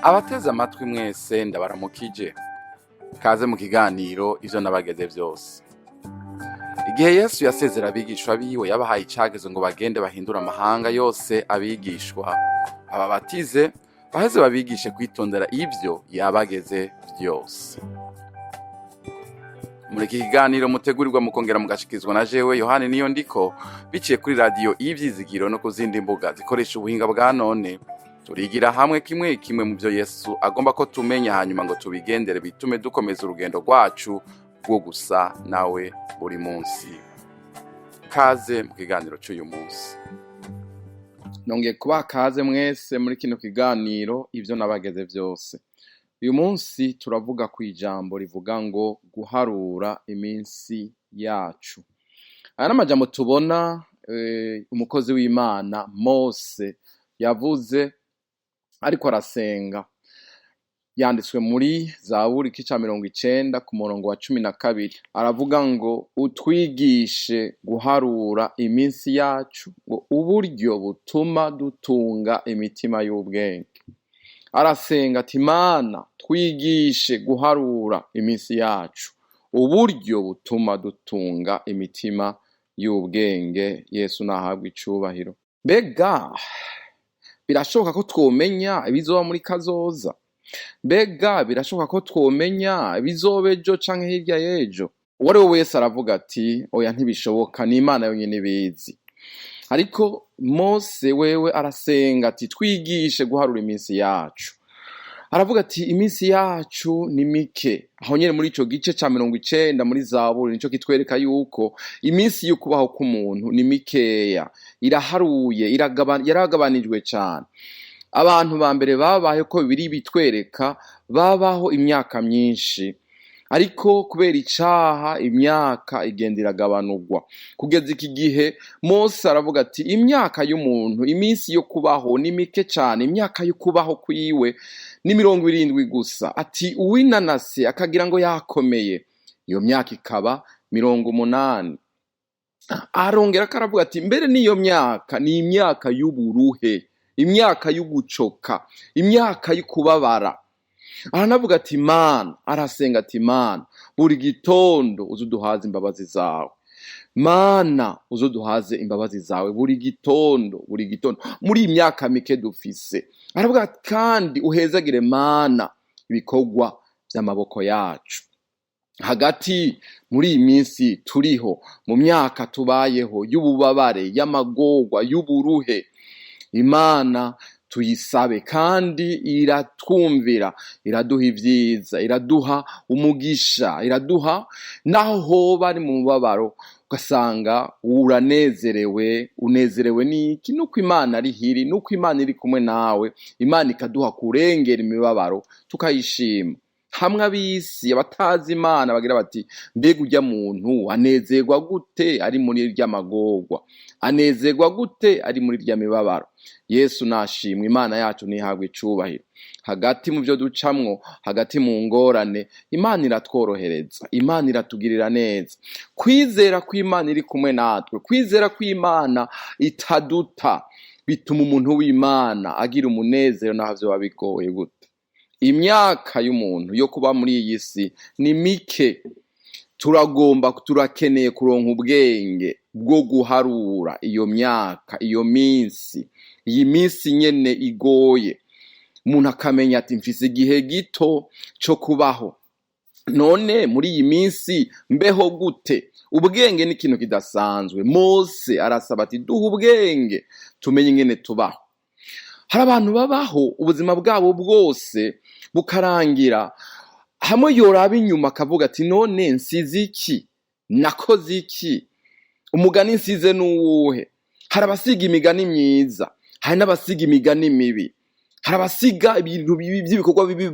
Abateze amatwi mwese ndabaramukije. Kaze mu kiganiro ivyo nabageze vyose. Igihe Yesu yasezera abigishwa biwe yabahaye icagezo ngo bagende bahindura amahanga yose abigishwa, ababatize, baheze babigishe kwitondera ivyo yabageze vyose. Muri iki kiganiro mutegurirwa mukongera mugashikizwa na jewe Yohani niyo ndiko, biciye kuri radio Ivyizigiro no kuzindi mbuga zikoresha ubuhinga bwa none. Turigira hamwe kimwe kimwe mu byo Yesu agomba ko tumenya, hanyuma ngo tubigendere bitume dukomeza urugendo rwacu rwo gusa nawe buri munsi. Kaze mu kiganiro cy'uyu munsi. Nongeye kuba kaze mwese muri kino kiganiro ivyo nabageze vyose. Uyu munsi turavuga ku ijambo rivuga ngo guharura iminsi yacu. Aya n'amajambo tubona umukozi w'Imana Mose yavuze ariko arasenga, yanditswe muri Zaburi igice 90 ku murongo wa 12. Aravuga ngo utwigishe guharura iminsi yacu, ngo uburyo butuma dutunga imitima y'ubwenge. Arasenga ati Mana twigishe guharura iminsi yacu, uburyo butuma dutunga imitima y'ubwenge. Yesu nahabwa icubahiro. Mbega birashoboka ko twomenya ibizoba muri kazoza? Mbega birashoboka ko twomenya ibizoba ejo canke hirya y'ejo? Uwo ari we wese aravuga ati oya ntibishoboka, ni Imana yonyene ibizi. Ariko Mose wewe arasenga ati twigishe guharura iminsi yacu. Aravuga ati iminsi yacu ni mike. Aho nyene muri ico gice ca 90 muri Zaburi nico kitwereka yuko iminsi yo kubaho k'umuntu ni mikeya, iraharuye, yaragabanijwe cyane. Abantu ba mbere babaye ko biri bitwereka babaho imyaka myinshi, ariko kubera icaha imyaka igenda iragabanurwa kugeza iki gihe. Mose aravuga ati imyaka y'umuntu, iminsi yo kubaho ni mike cyane, imyaka yo kubaho kwiwe ni 70 gusa. Ati uwinanase akagira ngo yakomeye, iyo myaka ikaba 80. Arongera karavuga ati mbere niyo myaka ni imyaka y'uburuhe, imyaka y'ugucoka, imyaka y'ukubabara. Aranavuga ati Mana, arasenga ati Mana buri gitondo uzuduhaze imbabazi zawe. Mana uzuduhaze imbabazi zawe buri gitondo muri imyaka mike dufise. Aravuga kandi uhezagire Mana ibikorwa by'amaboko yacu. Hagati muri iyi minsi turiho, mu myaka tubayeho y'ububabare, y'amagorwa, y'uburuhe, Imana tuyisabe kandi iratwumvira, iraduha ivyiza, iraduha umugisha, iraduha naho hoba ari mu mubabaro ugasanga unezerewe niki? Nuko Imana ari hiri, nuko Imana iri kumwe nawe. Imana ikaduha kurengera imibabaro tukayishima. Hamwe abisi abatazi Imana bagira bati mbega urya muntu anezerwa gute ari muri rya magorwa, anezerwa gute ari muri rya mibabaro? Yesu nashimwe, Imana yacu nihabwe icubahiro. Hagati mu byo ducamwo, hagati mu ngorane, Imana iratworohereza, Imana iratugirira neza. Kwizera ko Imana iri kumwe natwe, kwizera ko Imana itaduta, bituma umuntu w'Imana agira umunezero naho vyoba bigoye gute. Imyaka y'umuntu yo kuba muri iyi si ni mike. Turakeneye kuronka ubwenge bwo guharura iyo myaka, iyo minsi, iyi minsi nyene igoye. Umuntu akamenya ati mfise igihe gito cyo kubaho, none muri iyi minsi mbeho gute? Ubwenge ni ikintu kidasanzwe. Mose arasaba ati duha ubwenge tumenye ingene tubaho. Hari abantu babaho ubuzima bwabo bwose bukarangira, hamwe yoraba inyuma akavuga ati none nsize iki, nakoze iki, umugani nsize n'uwuhe? Hari abasiga imigani myiza, hari n'abasiga imigani mibi. Hari abasiga ibintu bibi by'ibikorwa bibi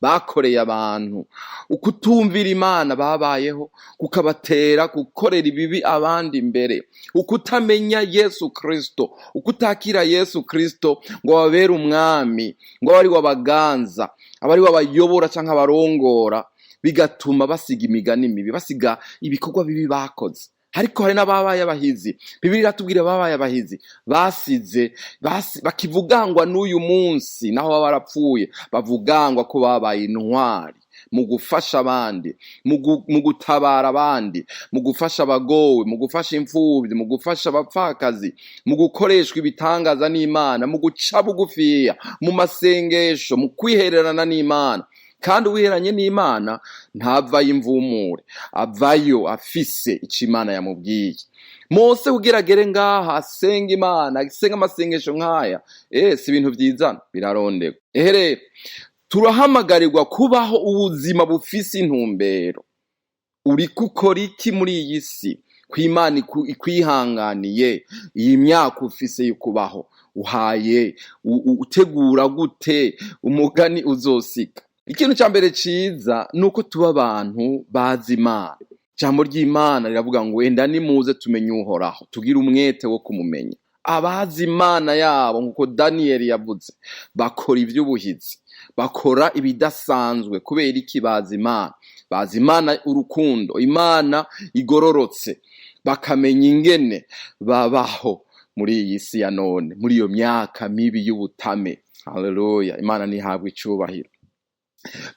bakoreye abantu, ukutumvira Imana babayeho kukabatera gukorera ibibi abandi imbere, ukutamenya Yesu Kristo, ukutakira Yesu Kristo ngo babere umwami, ngo bari wabaganza, abari wabayobora canke abarongora, bigatuma basiga imigani mibi, basiga ibikorwa bibi bakoze. ariko hari n'ababaye abahizi. Bibiliya iratubwira ababaye abahizi basize bakivugangwa n'uyu munsi naho baba barapfuye, bavugangwa ko babaye intwari mu gufasha abandi, mu gutabara abandi, mu gufasha abagowe, mu gufasha imfubyi, mu gufasha abapfakazi, mu gukoreshwa ibitangaza n'Imana, mu guca bugufiya, mu masengesho, mu kwihererana n'Imana. Kandi uwiheranye n'Imana ntavayo imvumure, avayo afise ico Imana yamubwiye. Mose ugeragere ngaha asenga Imana, asenga amasengesho nk'aya, si ibintu vyizana, birarondegwa. Rero turahamagarirwa kubaho ubuzima bufise intumbero. Uriko ukora iki muri iyi si? Kw'Imana ikwihanganiye iyi myaka ufise yo kubaho, uhaye utegura gute umugani uzosika? Ikintu cya mbere ciza nuko tuba abantu bazi Imana. Ijambo ry'Imana riravuga ngo enda nimuze tumenye Uhoraho, tugire umwete wo kumumenya. Abazi Imana yabo nkuko Daniyeli yavuze, bakora ivy'ubuhizi, bakora ibidasanzwe. Kubera iki? bazi Imana. Bazi Imana urukundo, Imana igororotse, bakamenya ingene babaho muri iyi si ya none, muri iyo myaka mibi y'ubutame. Haleluya, Imana nihabwe icubahiro.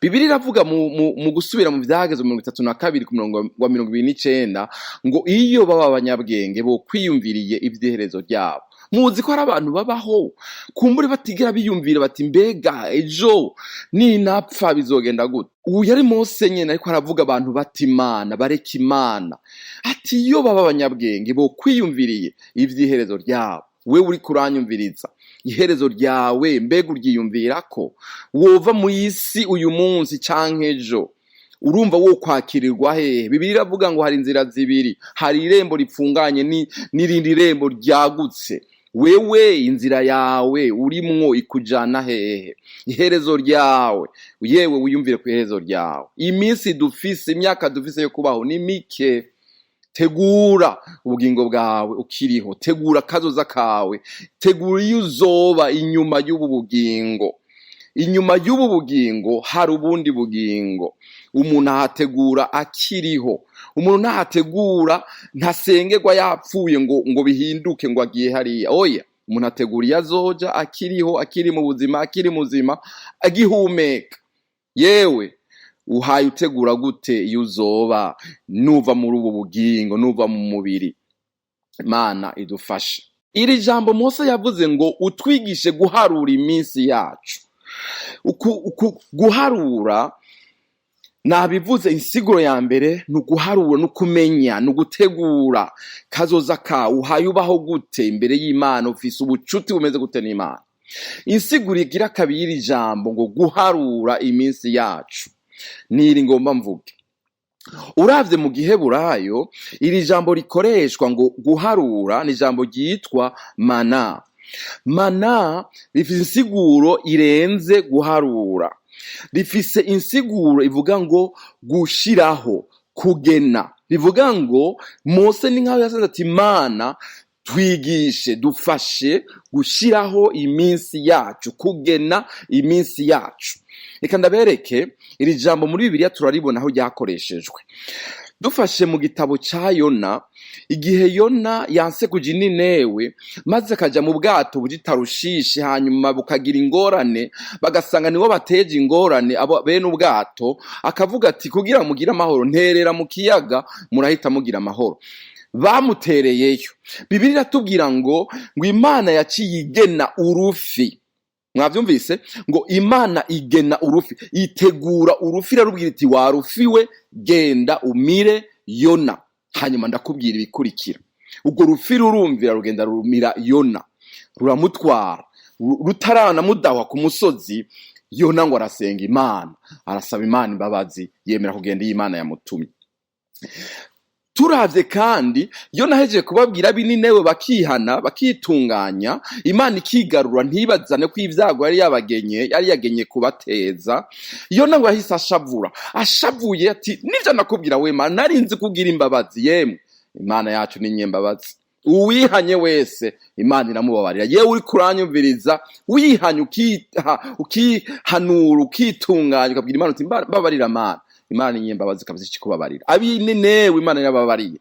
Bibiliya iravuga mu gusubira mu vyageze 32 ku murongo wa 29 ngo iyo baba abanyabwenge bo kwiyumviriye ivyiherezo ryabo. Muzi ko ari abantu babaho kumbure batigera biyumvira bati mbega ejo ninapfa bizogenda gute? Ubu yari Mose nyene ariko aravuga abantu bati Imana, bareka Imana. Ati iyo baba abanyabwenge bo kwiyumviriye ivyiherezo ryabo. Wewe uri kuranyumviriza, iherezo ryawe mbega uryiyumvira ko wova mu isi uyu munsi canke ejo? Urumva wo kwakirirwa hehe? Bibiliya iravuga ngo hari inzira zibiri, hari irembo ripfunganye n'irindi rembo ryagutse. Wewe inzira yawe urimwo ikujana hehe? Iherezo ryawe, yewe wiyumvire ku iherezo ryawe. Iminsi dufise, imyaka dufise yo kubaho ni mike. Tegura ubugingo bwawe ukiriho, tegura kazoza kawe, tegura iyo uzoba inyuma y'ubu bugingo. Inyuma y'ubu bugingo hari ubundi bugingo. Umuntu ahategura akiriho. Umuntu ntahategura ntasengerwa yapfuye ngo bihinduke ngo agiye hariya. Oya, umuntu ategura iyo azoja akiriho, akiri mu buzima, akiri muzima, agihumeka. Yewe uhaye utegura gute iyo uzoba nuva muri ubu bugingo, nuva mu mubiri? Imana idufashe. Iri jambo Mose yavuze ngo utwigishe guharura iminsi yacu. Guharura nabivuze, insiguro ya mbere ni uguharura, no kumenya, no gutegura kazoza kawe. Uhaye ubaho gute imbere y'Imana? Ufise ubucuti bumeze gute n'Imana? Insiguro igira kabiri ijambo ngo guharura iminsi yacu niri ngomba mvuge. Uravye mu Giheburayo iri jambo rikoreshwa ngo guharura ni ijambo ryitwa mana. Mana rifise insiguro irenze guharura. Rifise insiguro ivuga ngo gushiraho, kugena. Rivuga ngo Mose ni nkaho yasanze ati Mana twigishe, dufashe gushiraho iminsi yacu, kugena iminsi yacu. Reka ndabereke iri jambo muri Bibiliya turaribona aho ryakoreshejwe. Dufashe mu gitabo ca Yona, igihe Yona yanse kuja Ninewe maze akaja mu bwato buja Tarushishi, hanyuma bukagira ingorane, bagasanga nibo bateje ingorane abo bene ubwato, akavuga ati kugira mugire amahoro nterera mu kiyaga murahita mugira amahoro. Bamutereyeyo. Bibiliya iratubwira ngo Imana yaciye igena urufi. Mwavyumvise ngo Imana igena urufi, itegura urufi, irarubwira iti warufiwe genda umire Yona, hanyuma ndakubwira ibikurikira. Ubwo rufi rurumvira rugenda rumira Yona, ruramutwara. Rutarana mudahwa ku musozi, Yona ngo arasenga Imana, arasaba Imana imbabazi, yemera kugenda y'Imana yamutumye. Turavye kandi Yona ahejeje kubabwira Ninewe bakihana, bakitunganya, Imana ikigarura ntibazane ko ivyago yari yagenye kubateza. Yona ngo yahise ashavura, ashavuye ati nivyo nakubwira we Mana, narinzi kugira imbabazi. Yemwe Imana yacu ni nyembabazi, uwihanye wese Imana iramubabarira. Yewe uri kuranyumviriza, wihanye ukihanura, ukitunganya, ukabwira Imana uti mbabarira Mana, Imana inyembabazi kabisa ikikubabarira. Abinenewe Imana yababariye.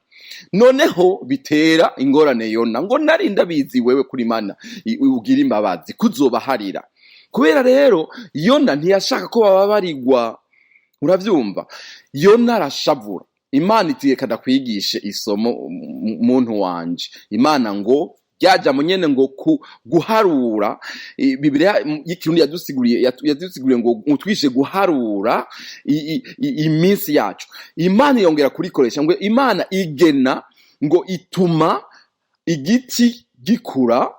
Noneho bitera ingorane Yona ngo nari ndabizi wewe kuri Imana ugira imbabazi kuzobaharira. Kubera rero Yona ntiyashaka ko bababarirwa. Uravyumva? Yona arashavura. Imana itegeka ndakwigishe isomo muntu wanje. Imana ngo byaja munyene ngo guharura. Bibiliya y'ikirundi yadusiguriye ngo utwishe guharura iminsi yacu. Imana yongera kurikoresha ngo Imana igena ngo ituma igiti gikura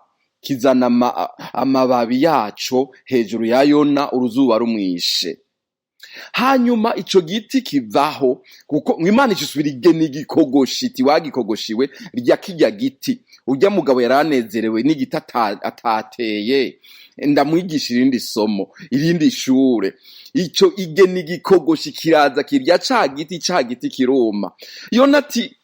kizana amababi yaco hejuru ya Yona uruzuba rumwishe. Hanyuma ico giti kivaho kuko Imana icisubira igena igikogoshi iti wagikogoshiwe rya kirya giti. Urya mugabo yaranezerewe n'igiti atateye ndamwigisha irindi somo irindi shure. Ico igena igikogoshi kiraza kirya ca giti kiruma. Yona ati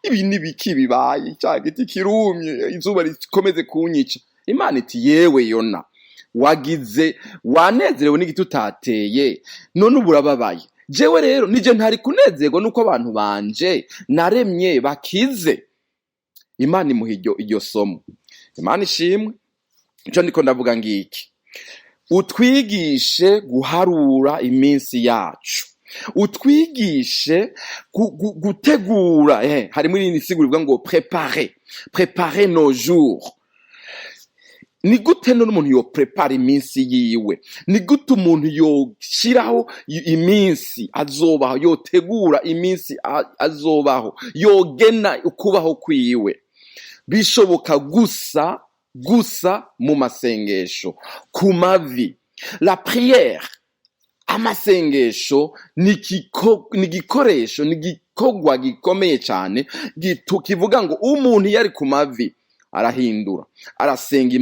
ibi nibiki bibaye ca giti kirumye izuba rikomeze kunyica. Imana iti yewe Yona wanezerewe n'igiti utateye none uburababaye. Jewe rero nije ntari kunezerwa nuko abantu banje naremye bakize. Imana imuha iryo somo. Imana ishimwe. Ico ndiko ndavuga ngiki, utwigishe guharura iminsi yacu, utwigishe gutegura. Hari muri iyi siguribwa ngo préparer nos jours. Ni gute none umuntu yo prepare iminsi yiwe? Ni gute umuntu yoshiraho iminsi azobaho, yotegura iminsi azobaho, yogena ukubaho kwiwe? Bishoboka gusa mu masengesho, ku mavi. La prière, amasengesho ni igikoresho, ni igikorwa gikomeye cyane kivuga ngo umuntu yari ku mavi arahindura, arasenga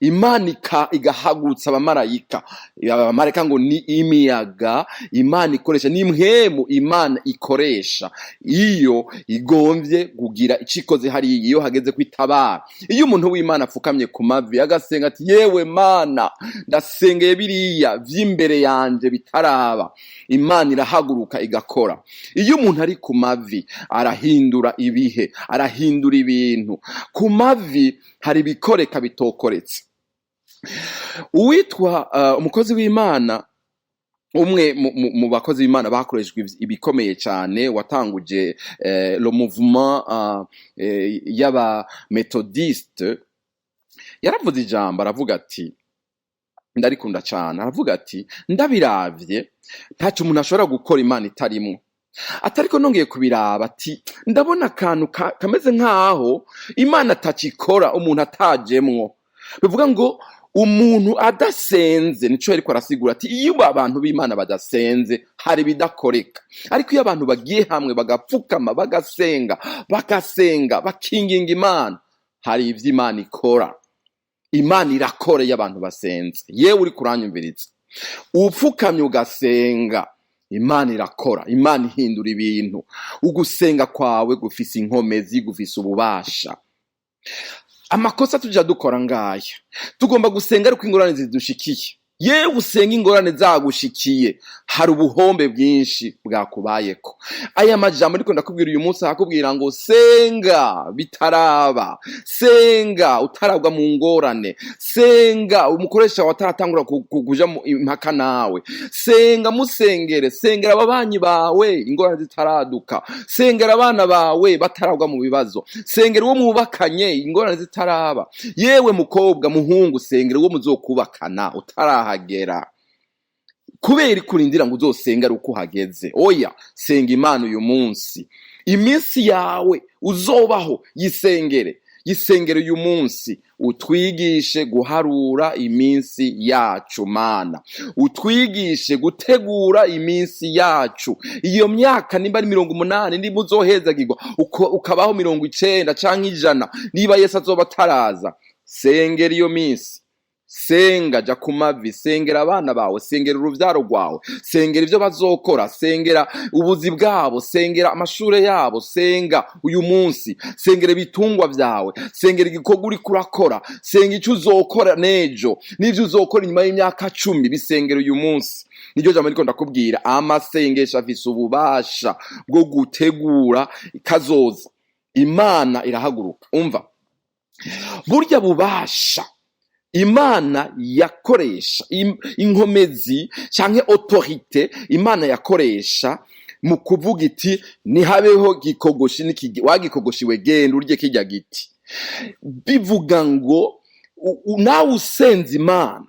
Imana igahagurutsa abamarayika ngo ni imiyaga Imana ikoresha, ni impwemu Imana ikoresha iyo igomvye kugira icikoze hari iyo hageze kwitabara. Iyo umuntu w'Imana apfukamye ku mavi agasenga ati yewe Mana ndasengeye biriya vy'imbere yanje bitaraba, Imana irahaguruka igakora. Iyo umuntu ari ku mavi arahindura ibihe, arahindura ibintu. Ku mavi hari bikoreka bitokoretse. Uwitwa umukozi w'Imana, umwe mu bakozi b'Imana bakoreshwe ibikomeye cyane, watanguje le mouvement y'aba methodiste, yaravuze ijambo aravuga ati, ndarikunda cyane, aravuga ati ndabiravye ntacyo umuntu ashobora gukora Imana itarimwo. Atariko nongeye kubiraba ati ndabona akantu kameze nkaho Imana atacikora umuntu atajemwo. Bivuga ngo umuntu adasenze, nico ariko arasigura ati iyo abantu b'Imana badasenze hari bidakoreka. Ariko iyo abantu bagiye hamwe bagapfukama bagasenga bakinginga Imana, hari ivyo Imana ikora. Imana irakora iyo abantu basenze. Yewe uri kuranyumviriza, upfukamye ugasenga, Imana irakora, Imana ihindura ibintu. Ugusenga kwawe gufise inkomezi, gufise ububasha. Amakosa tuja dukora ngaya, tugomba gusenga ariko ingorane zidushikiye. Yewe usenga ingorane zagushikiye, hari ubuhombe bwinshi bwakubayeko. Aya majambo ariko ndakubwira uyu munsi, akubwira ngo senga bitaraba, senga utarabwa mu ngorane, senga umukoresha wataratangura kuja impaka nawe, senga musengere, sengera ababanyi bawe ingorane zitaraduka, sengera abana bawe batarabwa mu bibazo, sengera uwo mubakanye ingorane zitaraba. Yewe mukobwa muhungu, sengera uwo muzokubakana utarahagera. Kubera kurindira ngo uzosenga ari uko hageze. Oya, senga Imana uyu munsi. Iminsi yawe uzobaho yisengere uyu munsi. Utwigishe guharura iminsi yacu Mana, utwigishe gutegura iminsi yacu. Iyo myaka nimba ari 80 ndi muzohezagirwa ukabaho 90 canke 100, niba Yesu azoba taraza, sengera iyo minsi, senga, ja ku mavi, sengera abana bawe, sengera uruvyaro rwawe, sengera ivyo bazokora, sengera ubuzi bwabo, sengera amashure yabo, senga uyu munsi, sengera ibitungwa vyawe, sengera igikorwa uriko urakora, senga ico uzokora nejo n'ivyo uzokora inyuma y'imyaka 10, bisengera uyu munsi. Niryo jambo ariko ndakubwira, amasengesho afise ububasha bwo gutegura kazoza. Imana irahaguruka, umva, burya bubasha Imana yakoresha, inkomezi canke autorite Imana yakoresha mu kuvuga iti nihabeho gikogoshi wagikogoshiwe genda urye kirya giti, bivuga ngo nawe usenze Imana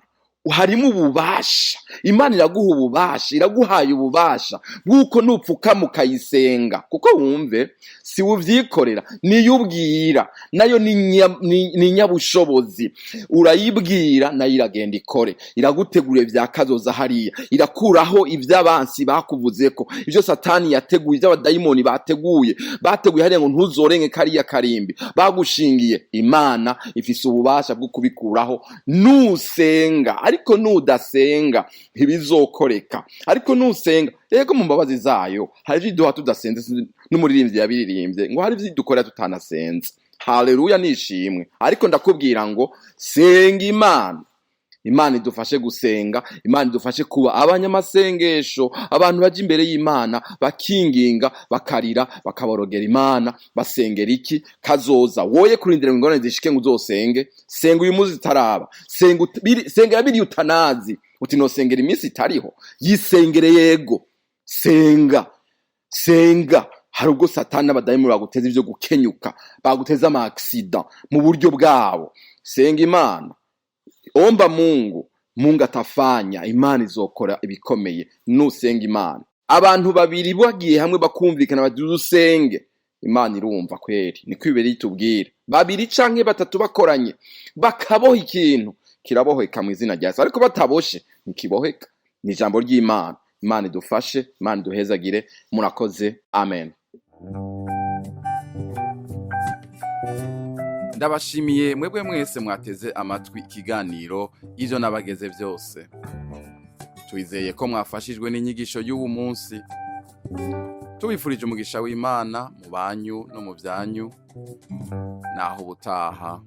harimo ububasha. Imana iraguha ububasha, iraguhaye ububasha bw'uko nupfukama ukayisenga, kuko wumve si uvyikorera, niyubwira nayo ni nyabushobozi, urayibwira nayo iragenda ikore, iragutegura vya kazoza hariya, irakuraho ivy'abansi bakuvuzeko, ivyo satani yateguye, ivy'abadayimoni bateguye hariya ngo ntuzorenge kariya karimbi bagushingiye. Imana ifise ububasha bwo kubikuraho nusenga, ariko nudasenga ntibizokoreka. Ariko nusenga, yego mu mbabazi zayo hari ivyo duha tudasenze, n'umuririmbyi yabiririmbye ngo hari ivyo dukorera tutanasenze. Haleluya, nishimwe. Ariko ndakubwira ngo senga Imana. Imana idufashe gusenga, Imana idufashe kuba abanyamasengesho, abantu baje imbere y'Imana bakinginga, bakarira, bakaborogera Imana, basengera iki? Kazoza. Woye kurindira ingorane zishike ngo uzosenge. Senga uyu munsi zitaraba, senga yabiri utanazi, uti no sengera iminsi itariho, yisengere yego. Senga. Hari ubwo satani n'abadayimoni baguteza ivyo gukenyuka, baguteza ama accident mu buryo bwabo. Senga Imana. Omba Mungu atafanya, Imana izokora ibikomeye nusenga Imana. Abantu babiri bagiye hamwe bakumvikana bati dusenge, Imana irumva kweri. Niko ibere itubwira. Babiri canke batatu bakoranye bakaboha ikintu kiraboheka mu izina rya Yesu, ariko bataboshe ntikiboheka. Ni ijambo ry'Imana. Imana idufashe, Imana iduhezagire. Murakoze, amen. Ndabashimiye mwebwe mwese mwateze amatwi ikiganiro ivyo nabageze vyose. Twizeye ko mwafashijwe n'inyigisho y'ubu munsi. Tubifurije umugisha w'Imana mu banyu no mu vyanyu. Naho ubutaha.